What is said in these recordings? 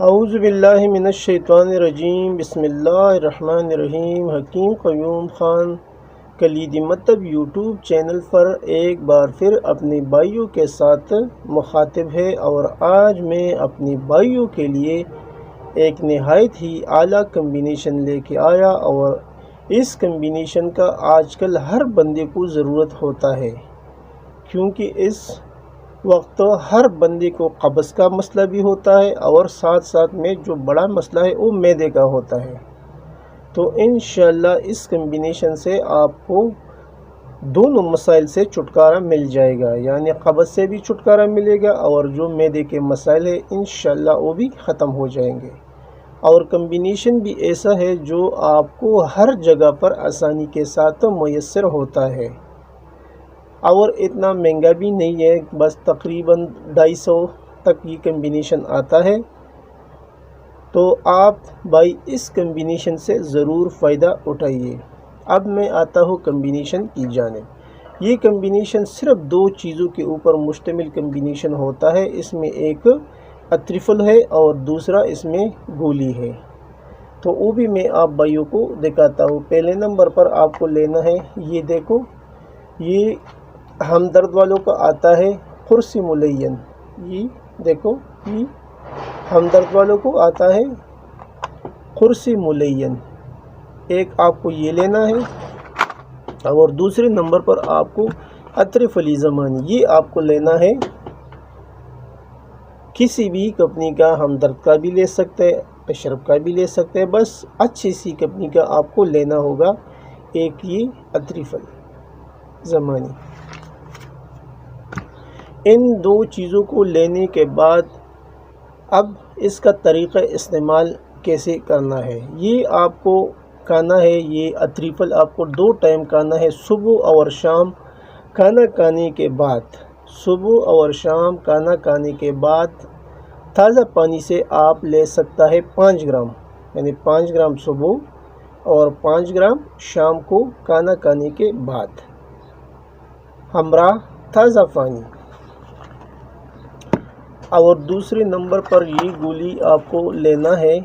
اعوذ باللہ من الشیطان الرجیم، بسم اللہ الرحمن الرحیم۔ حکیم قیوم خان کلیدی مکتب یوٹیوب چینل پر ایک بار پھر اپنے بھائیوں کے ساتھ مخاطب ہے، اور آج میں اپنے بھائیوں کے لیے ایک نہایت ہی اعلیٰ کمبینیشن لے کے آیا، اور اس کمبینیشن کا آج کل ہر بندے کو ضرورت ہوتا ہے، کیونکہ اس وقت ہر بندے کو قبض کا مسئلہ بھی ہوتا ہے، اور ساتھ ساتھ میں جو بڑا مسئلہ ہے وہ معدے کا ہوتا ہے۔ تو انشاءاللہ اس کمبینیشن سے آپ کو دونوں مسائل سے چھٹکارا مل جائے گا، یعنی قبض سے بھی چھٹکارا ملے گا، اور جو معدے کے مسائل ہیں انشاءاللہ وہ بھی ختم ہو جائیں گے۔ اور کمبینیشن بھی ایسا ہے جو آپ کو ہر جگہ پر آسانی کے ساتھ میسر ہوتا ہے، اور اتنا مہنگا بھی نہیں ہے، بس تقریباً 250 تک یہ کمبینیشن آتا ہے۔ تو آپ بھائی اس کمبینیشن سے ضرور فائدہ اٹھائیے۔ اب میں آتا ہوں کمبینیشن کی جانب۔ یہ کمبینیشن صرف 2 چیزوں کے اوپر مشتمل کمبینیشن ہوتا ہے، اس میں ایک اتریفل ہے اور دوسرا اس میں گولی ہے۔ تو وہ بھی میں آپ بھائیوں کو دکھاتا ہوں۔ پہلے نمبر پر آپ کو لینا ہے، یہ دیکھو، یہ ہمدرد والوں کا آتا ہے قرص ملین۔ یہ دیکھو، یہ ہمدرد والوں کو آتا ہے قرص ملین، ایک آپ کو یہ لینا ہے، اور دوسرے نمبر پر آپ کو اطرف علی زمانی، یہ آپ کو لینا ہے۔ کسی بھی کمپنی کا ہمدرد کا بھی لے سکتے ہیں، اشرف کا بھی لے سکتے ہیں، بس اچھی سی کمپنی کا آپ کو لینا ہوگا، ایک یہ اطرف علی زمانی۔ ان 2 چیزوں کو لینے کے بعد اب اس کا طریقہ استعمال کیسے کرنا ہے، یہ آپ کو کھانا ہے۔ یہ اطریفل آپ کو 2 ٹائم کھانا ہے، صبح اور شام کھانا کھانے کے بعد۔ صبح اور شام کھانا کھانے کے بعد تازہ پانی سے آپ لے سکتا ہے 5 گرام، یعنی 5 گرام صبح اور 5 گرام شام کو کھانا کھانے کے بعد، ہمراہ تازہ پانی۔ اور دوسرے نمبر پر یہ گولی آپ کو لینا ہے،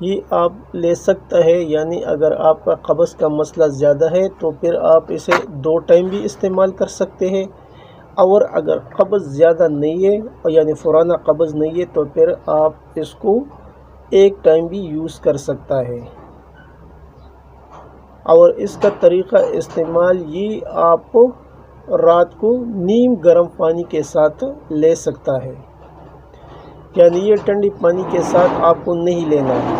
یہ آپ لے سکتا ہے، یعنی اگر آپ کا قبض کا مسئلہ زیادہ ہے تو پھر آپ اسے 2 ٹائم بھی استعمال کر سکتے ہیں، اور اگر قبض زیادہ نہیں ہے یعنی پرانا قبض نہیں ہے تو پھر آپ اس کو 1 ٹائم بھی یوز کر سکتا ہے۔ اور اس کا طریقہ استعمال یہ آپ کو رات کو نیم گرم پانی کے ساتھ لے سکتا ہے، یعنی یہ ٹھنڈی پانی کے ساتھ آپ کو نہیں لینا ہے۔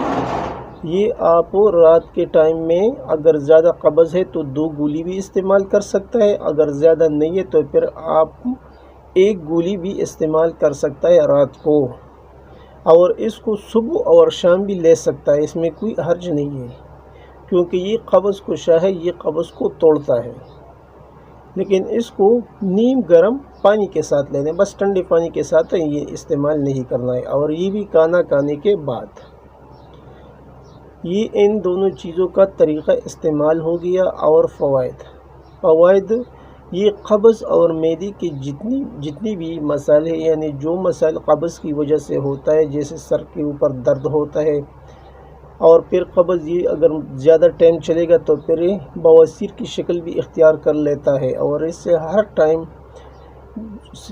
یہ آپ رات کے ٹائم میں اگر زیادہ قبض ہے تو 2 گولی بھی استعمال کر سکتا ہے، اگر زیادہ نہیں ہے تو پھر آپ 1 گولی بھی استعمال کر سکتا ہے رات کو، اور اس کو صبح اور شام بھی لے سکتا ہے، اس میں کوئی حرج نہیں ہے، کیونکہ یہ قبض کشا ہے، یہ قبض کو توڑتا ہے۔ لیکن اس کو نیم گرم پانی کے ساتھ لینے، بس ٹھنڈے پانی کے ساتھ یہ استعمال نہیں کرنا ہے، اور یہ بھی کھانا کھانے کے بعد۔ یہ ان دونوں چیزوں کا طریقہ استعمال ہو گیا۔ اور فوائد یہ قبض اور معدے کی جتنی بھی مسائل ہیں، یعنی جو مسائل قبض کی وجہ سے ہوتا ہے، جیسے سر کے اوپر درد ہوتا ہے، اور پھر قبض یہ اگر زیادہ ٹائم چلے گا تو پھر بواسیر کی شکل بھی اختیار کر لیتا ہے، اور اس سے ہر ٹائم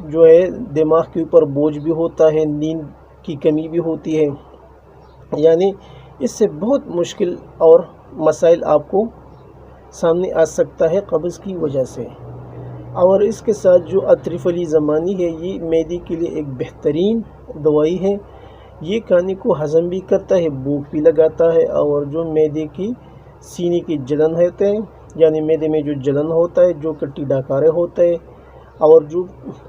جو ہے دماغ کے اوپر بوجھ بھی ہوتا ہے، نیند کی کمی بھی ہوتی ہے، یعنی اس سے بہت مشکل اور مسائل آپ کو سامنے آ سکتا ہے قبض کی وجہ سے۔ اور اس کے ساتھ جو اطرف علی زمانی ہے، یہ معدے کے لیے ایک بہترین دوائی ہے، یہ کھانے کو ہضم بھی کرتا ہے، بھوک بھی لگاتا ہے، اور جو معدے کی سینے کی جلن ہوتے ہیں، یعنی معدے میں جو جلن ہوتا ہے، جو کٹی ڈاکارے ہوتا ہے، اور جو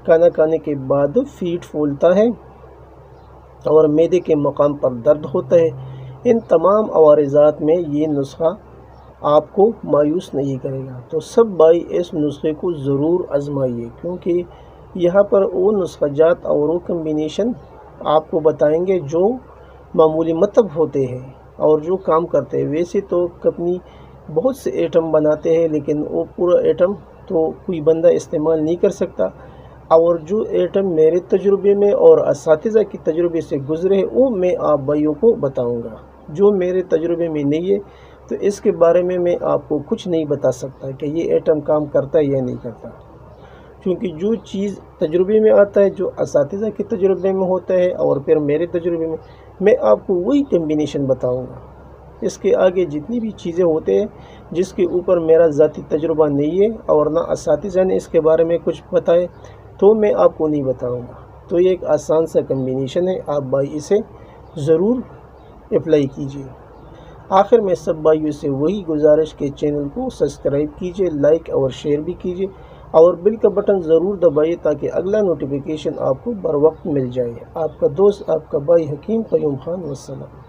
کھانا کھانے کے بعد پیٹ پھولتا ہے اور معدے کے مقام پر درد ہوتا ہے، ان تمام عوارضات میں یہ نسخہ آپ کو مایوس نہیں کرے گا۔ تو سب بھائی اس نسخے کو ضرور آزمائیے، کیونکہ یہاں پر وہ نسخہ جات اور وہ کمبینیشن آپ کو بتائیں گے جو معمولی مطلب ہوتے ہیں اور جو کام کرتے ہیں۔ ویسے تو کمپنی بہت سے ایٹم بناتے ہیں، لیکن وہ پورا ایٹم تو کوئی بندہ استعمال نہیں کر سکتا۔ اور جو ایٹم میرے تجربے میں اور اساتذہ کی تجربے سے گزرے وہ میں آپ بھائیوں کو بتاؤں گا۔ جو میرے تجربے میں نہیں ہے تو اس کے بارے میں آپ کو کچھ نہیں بتا سکتا کہ یہ ایٹم کام کرتا ہے یا نہیں کرتا، کیونکہ جو چیز تجربے میں آتا ہے، جو اساتذہ کے تجربے میں ہوتا ہے اور پھر میرے تجربے میں آپ کو وہی کمبینیشن بتاؤں گا۔ اس کے آگے جتنی بھی چیزیں ہوتے ہیں جس کے اوپر میرا ذاتی تجربہ نہیں ہے اور نہ اساتذہ نے اس کے بارے میں کچھ بتائے تو میں آپ کو نہیں بتاؤں گا۔ تو یہ ایک آسان سا کمبینیشن ہے، آپ بھائی اسے ضرور اپلائی کیجیے۔ آخر میں سب بھائیوں سے وہی گزارش کہ چینل کو سبسکرائب کیجیے، لائک اور شیئر بھی کیجیے اور بیل کا بٹن ضرور دبائیے تاکہ اگلا نوٹیفیکیشن آپ کو بر وقت مل جائے۔ آپ کا دوست، آپ کا بھائی حکیم قیوم خان، والسلام۔